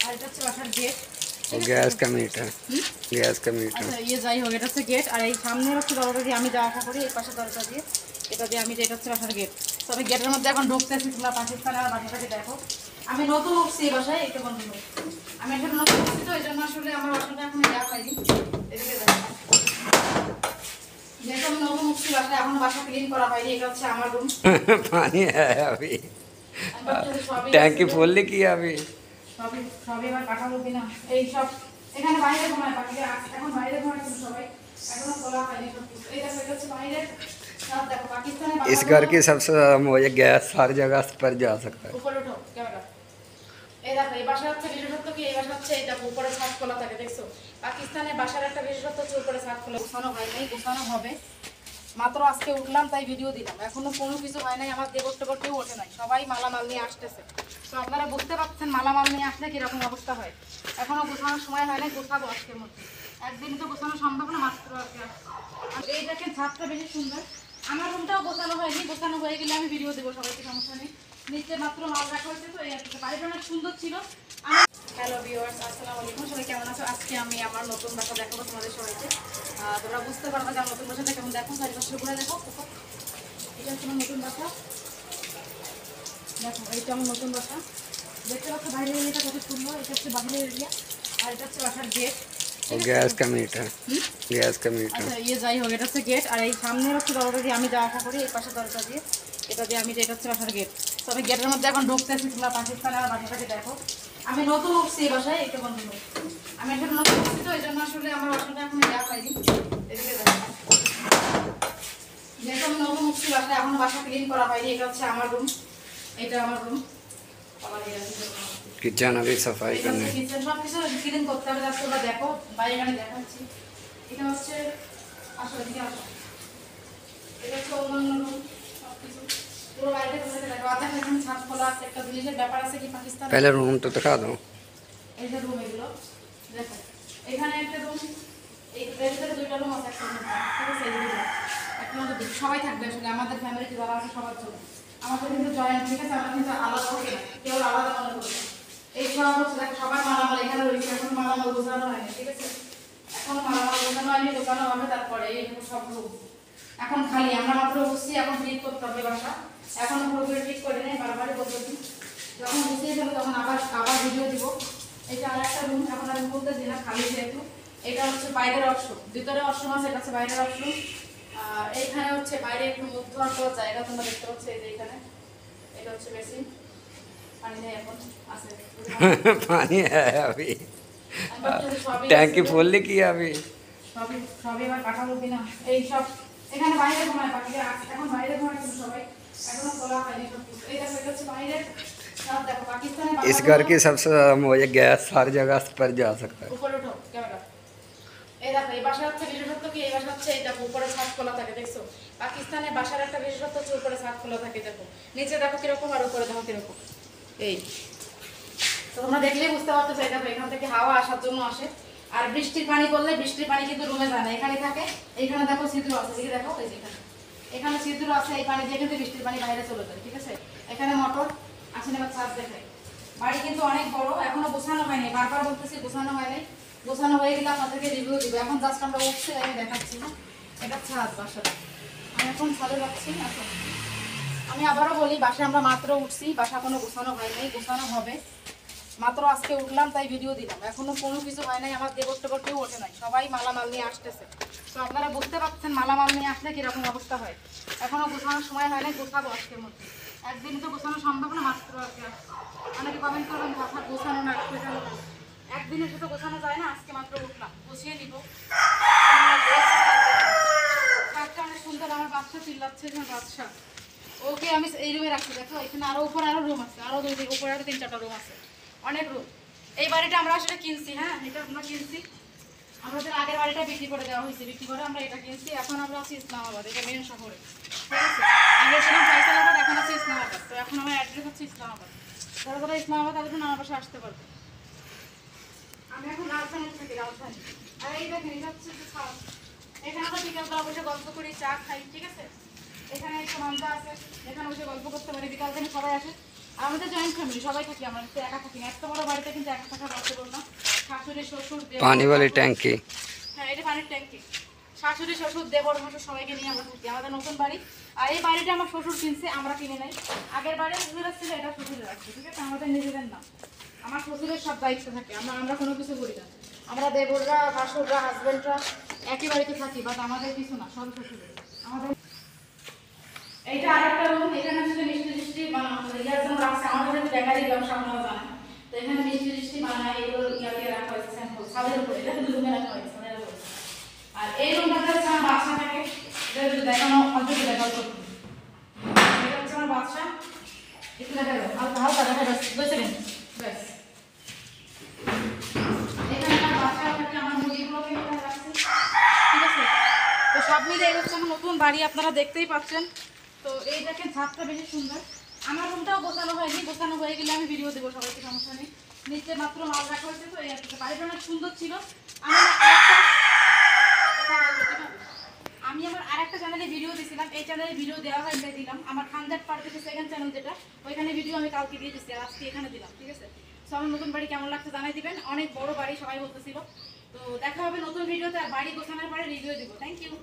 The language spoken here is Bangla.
আর এটা হচ্ছে বাসার গেট। गैस का मीटर गैस का मीटर আচ্ছা ইয়ে যাই হোক, এটা হচ্ছে গেট। আর এই সামনে হচ্ছে দরজা দিয়ে আমি যাওয়া আসা করি, এই পাশে দরজা দিয়ে এটা দিয়ে আমি, এটা হচ্ছে বাসার গেট। তো আমি গেটের মধ্যে এখন ঢুকতেছি, তোমরা পাকিস্তানের আর বাসাটাকে দেখো। আমি নতুন উঠছি এই বাসায়, এটা বন্ধ করি। আমি এখন নতুন উঠছি, তো এই জন্য আসলে আমার বাসাটা এখন যাওয়া হয়নি। এদিকে দেখো, যেহেতু আমি নতুন উঠছি বাসায়, এখন বাসা ক্লিন করা হয়নি। এটা হচ্ছে আমার রুম। पानी है अभी टैंकी फुल नहीं किया अभी সবই সবই এবার পাঠাবো কিনা এই সব। এখানে বাইরে ঘুমায় পাখিরা, এখন বাইরে ঘুমায় কিন্তু সবাই, এখনো খোলা হয়নি সব কিছু। এই দেখো, এটা হচ্ছে বাইরে সব। দেখো পাকিস্তানে इस घर की सबसे मुझे गैस हर जगह पर जा सकता है। উপরে উঠো ক্যামেরা। এই দেখো, এই বাসা হচ্ছে বিশেষত্ব কি, এই বাসা হচ্ছে এই দেখো উপরে ছাদ খোলা থাকে, দেখছো? পাকিস্তানের বাসার একটা বিশেষত্ব হচ্ছে উপরে ছাদ খোলা। গোছানো হয় নাই, গোছানো হবে। মাত্র আজকে উঠলাম তাই ভিডিও দিলাম, এখনো কোনো কিছু হয় নাই। আমার দেবর টেবর কেউ ওঠে নাই, সবাই মালামাল নিয়ে আসতেছে। তো আপনারা বুঝতে পারছেন মালামাল নিয়ে আসলে কিরকম অবস্থা হয়। এখনো গোছানোর সময় হয় নাই, গোছাবো আজকের মধ্যে। একদিনই তো গোছানো সম্ভব না, মাত্র আজকে। আর এই দেখেন ছাদটা বেশি সুন্দর। আমার রুমটাও গোছানো হয়নি, গোছানো হয়ে গেলে আমি ভিডিও দেবো সবাইকে, সমস্যা নেই। নিচে মাত্র মাল রাখা হয়েছে, তো এই আর কি। বাড়িটা অনেক সুন্দর ছিল। হ্যালো ভিউয়ার্স, আসসালামু আলাইকুম। সবাই কেমন আছো? আজকে আমি আমার নতুন বাসা দেখাবো তোমাদের সবাইকে। তোমরা বুঝতে পারবে যে আমার নতুন বাসাটা কেমন। দেখো চারিপাশে ঘুরে দেখো। এটা হচ্ছে আমার নতুন বাসা। দেখো এইটা আমার নতুন বাসা। দেখতে পাচ্ছ বাইরের এরিয়াটা কত সুন্দর। এটা হচ্ছে বাইরের এরিয়া, আর এটা হচ্ছে বাসার গেট। गैस का मीटर गैस का मीटर আচ্ছা ইয়ে যাই হোক, এটা হচ্ছে গেট। আর এই সামনে হচ্ছে দরজা দিয়ে আমি যাওয়া আসা করি, এই পাশে দরজা দিয়ে এটা দিয়ে আমি, এটা হচ্ছে বাসার গেট। তো আমি গেটের মধ্যে এখন ঢুকতেছি, তোমরা পাকিস্তানের আর বাসাটাকে দেখো। আমি নতুন উঠছি এই বাসায়, এটা বন্ধ করি। আমি এখন নতুন উঠছি, তো এই জন্য আসলে আমার বাসাটা এখন যাওয়া হয়নি। এদিকে দেখো, যেহেতু আমি নতুন উঠছি বাসায়, এখন বাসা ক্লিন করা হয়নি। এটা হচ্ছে আমার রুম, এটা আমার রুম। किचन अभी सफाई करने কিচেন সব কিছু ক্লিন করতে হবে। আজকে তোমরা দেখো বাইরে এখানে দেখাচ্ছি। এটা হচ্ছে আসলে দিকে আসো, এটা হচ্ছে অন্যান্য রুম। সব কিছু পুরো বাইরে ঘুরে দেখো। আর দেখো এখানে ছাদ খোলা আছে। একটা জিনিসের ব্যাপার আছে কি পাকিস্তান, पहले रूम तो दिखा दो এই যে রুম এগুলো দেখো। এখানে একটা রুম, এই ভিতরে দুইটা রুম আছে, একটা রুম ঠিক আছে। এই দুটো একটা মধ্যে সবাই থাকবে আসলে, আমাদের ফ্যামিলিতে যারা আছে সবার জন্য। আমাদের কিন্তু জয়েন্ট, ঠিক আছে? আমরা কিন্তু আলাদা থাকি না, কেউ আলাদা মনে করবে না। এই সব হচ্ছে দেখো, সবার মালামাল এখানে রয়েছে। এখন মালামাল গোছানো হয়নি, ঠিক আছে? এখন মালামাল গোছানো হয়নি, গোছানো হবে তারপরে। এই সব রুম এখন খালি। আমরা মাত্র বসছি, এখন ঠিক করতে হবে বাসা। এখন পুরোপুরি ঠিক করে নেই, বারবারই বলতেছি। যখন গুছিয়ে যাবো তখন আবার আবার ভিডিও দিব। এটা আর একটা রুম, এখন আমি বলতেছি না, খালি যেহেতু। এটা হচ্ছে বাইরের অপশন, ভিতরে অপশন আছে, এটা হচ্ছে বাইরের অপশন। এইখানে হচ্ছে বাইরে একটু মুখ ধোয়ার পর জায়গা তোমরা দেখতে পাচ্ছ। এই যে এখানে এটা হচ্ছে বেসিন, পানি নেই এখন, আছে पानी है अभी সবই टैंकी फुल नहीं किया अभी সবই সবই এবার পাঠাবো কিনা এই সব। এখানে বাইরে ঘুমায় পাখিরা, এখন বাইরে ঘুমায় কিন্তু সবাই, এখনো খোলা হয়নি সব কিছু। এই দেখো, এটা হচ্ছে বাইরে সব। দেখো পাকিস্তানে इस घर की सबसे मुझे गैस हर जगह पर जा सकता है। উপরে উঠো ক্যামেরা। এই দেখো, এই বাসা হচ্ছে বিশেষত্ব কি, এই বাসা হচ্ছে এই দেখো উপরে ছাদ খোলা থাকে, দেখছো? পাকিস্তানের বাসার একটা বিশেষত্ব হচ্ছে উপরে ছাদ খোলা থাকে। দেখো নিচে দেখো কিরকম, আর উপরে দেখো কিরকম। এই তো তোমরা দেখলেই বুঝতে পারছো। এই দেখো এখান থেকে হাওয়া আসার জন্য আসে। আর বৃষ্টির পানি পড়লে বৃষ্টির পানি কিন্তু রুমে যায় না, এখানে থাকে। এইখানে দেখো ছিদ্র আছে, এদিকে দেখো, এই যে এখানে ছিদ্র আছে। এই পানি দিয়ে কিন্তু বৃষ্টির পানি বাইরে চলে যায়, ঠিক আছে? এখানে মোটর আসেন। এবার ছাদ দেখে, বাড়ি কিন্তু অনেক বড়, এখনো গোছানো হয়নি। বারবার বলতেছি গোছানো হয় নাই, গোছানো হয়ে গেলে আপনাদেরকে রিভিউ দিব। এখন জাস্ট আমরা উঠছি, আমি দেখাচ্ছি না। এটা ছাদ বাসাটা, আমি এখন ছাদে যাচ্ছি। এখন আমি আবারও বলি, বাসায় আমরা মাত্র উঠছি, বাসা কোনো গোছানো হয় নাই, গোছানো হবে। মাত্র আজকে উঠলাম তাই ভিডিও দিলাম, এখনো কোনো কিছু হয় নাই। আমার দেবর টেবর কেউ ওঠে নাই, সবাই মালামাল নিয়ে আসতেছে। তো আপনারা বুঝতে পারছেন মালামাল নিয়ে আসলে কিরকম অবস্থা হয়। এখনো গোছানোর সময় হয় নাই, গোছাবো আজকের মধ্যে। একদিনই তো গোছানো সম্ভব না, মাত্র আজকে। অনেকে কমেন্ট করবেন কথা গোছানো না, গোছানো না। একদিনের সাথে গোছানো যায় না। আজকে মাত্র উঠলাম, গুছিয়ে নিব। ছাদটা অনেক সুন্দর। আমার বাচ্চা চিল্লাচ্ছে যে বাচ্চা, ওকে আমি এই রুমে রাখছি। দেখো এখানে আরো উপরে আরো রুম আছে, আরো দুই উপরে আরো 3-4টা রুম আছে, অনেক রুম। এই বাড়িটা আমরা আসলে কিনছি, হ্যাঁ এটা আমরা কিনছি। আমাদের আগের বাড়িটা বিক্রি করে দেওয়া হয়েছে, বিক্রি করে আমরা এটা কিনছি। এখন আমরা আছি ইসলামাবাদ, এটা মেন শহরে, ঠিক আছে? আগে ছিলাম ফয়সালাবাদ, এখন আছে ইসলামাবাদ। তো এখন আমার অ্যাড্রেস হচ্ছে ইসলামাবাদ। যারা যারা ইসলামাবাদ তাদের জন্য আমার পাশে আসতে পারবে। আমি এখন রাজধানীতে থাকি, রাজধানী। আর এই দেখেন, এটা হচ্ছে ছাদ। এখানে আমরা বিকালবেলা বসে গল্প করি, চা খাই, ঠিক আছে? এখানে একটা মান্দা আছে, এখানে বসে গল্প করতে পারি। বিকাল দিনে সবাই আসে, আমাদের জয়েন্ট ফ্যামিলি, সবাই থাকি, আমরা তো একা থাকি না। এত বড় বাড়িতে কিন্তু একা থাকা পসিবল না। শাশুড়ি শ্বশুর পানি वाली ট্যাঙ্কি। হ্যাঁ, এটা পানির ট্যাঙ্কি। শাশুড়ি শ্বশুর দেবর ভাসুর সবাইকে নিয়ে আমরা থাকি। আমাদের নতুন বাড়ি, আর এই বাড়িটা আমার শ্বশুর কিনছে, আমরা কিনে নাই। আগের বাড়ি শ্বশুর ছিল, এটা শ্বশুরের আছে, ঠিক আছে? আমাদের নিজেদের না। আমার শ্বশুরের সব দায়িত্ব থাকে, আমরা কোনো কিছু করি না। আমরা দেবররা ভাসুররা হাজবেন্ডরা একই বাড়িতে থাকি, বাট আমাদের কিছু না, সব শ্বশুরের। আমাদের এইটা আরেকটা রুম, এখানে আসলে মিষ্টি টিষ্টি বানানো ইয়ার জন্য রাখছে। আমাদের বেকারি ব্যবসা আপনারা জানেন, তো এখানে মিষ্টি টিষ্টি বানায়, এগুলো ইয়াতে রাখা হয়েছে স্যাম্পল ছাদের উপরে, এটা কিন্তু রুমে রাখা হয়েছে ছাদের উপরে। আর এই রুমটাতে হচ্ছে আমার বাচ্চা থাকে, এটা যদি দেখানো অল্প একটু দেখাও তো। এটা হচ্ছে আমার বাচ্চা, একটু দেখা যাবে হালকা হালকা দেখা যাচ্ছে, 2 সেকেন্ড ব্যাস। এখানে আমার বাচ্চা থাকে, আমার মুরগিগুলোকে এখানে রাখছি, ঠিক আছে? তো সব মিলে এই হচ্ছে আমার নতুন বাড়ি, আপনারা দেখতেই পাচ্ছেন। তো এই দেখেন ছাদটা বেশি সুন্দর। আমার রুমটাও গোছানো হয়নি, গোছানো হয়ে গেলে আমি ভিডিও দেবো, সবাইকে, সমস্যা নেই। নিচে মাত্র মাল রাখা হয়েছে, তো এই একটা বাড়িটা অনেক সুন্দর ছিল। আমি আমার আরেকটা চ্যানেলে ভিডিও দিয়েছিলাম, এই চ্যানেলে ভিডিও দেওয়া হয়, তাই দিলাম। আমার খানজাট পার্টিতে সেকেন্ড চ্যানেল যেটা, ওইখানে ভিডিও আমি কালকে দিয়ে দিচ্ছি, আর আজকে এখানে দিলাম, ঠিক আছে? তো আমার নতুন বাড়ি কেমন লাগছে জানাই দিবেন। অনেক বড় বাড়ি, সবাই বলতেছিল। তো দেখা হবে নতুন ভিডিওতে, আর বাড়ি গোছানোর পরে রিভিউ দিব। Thank you.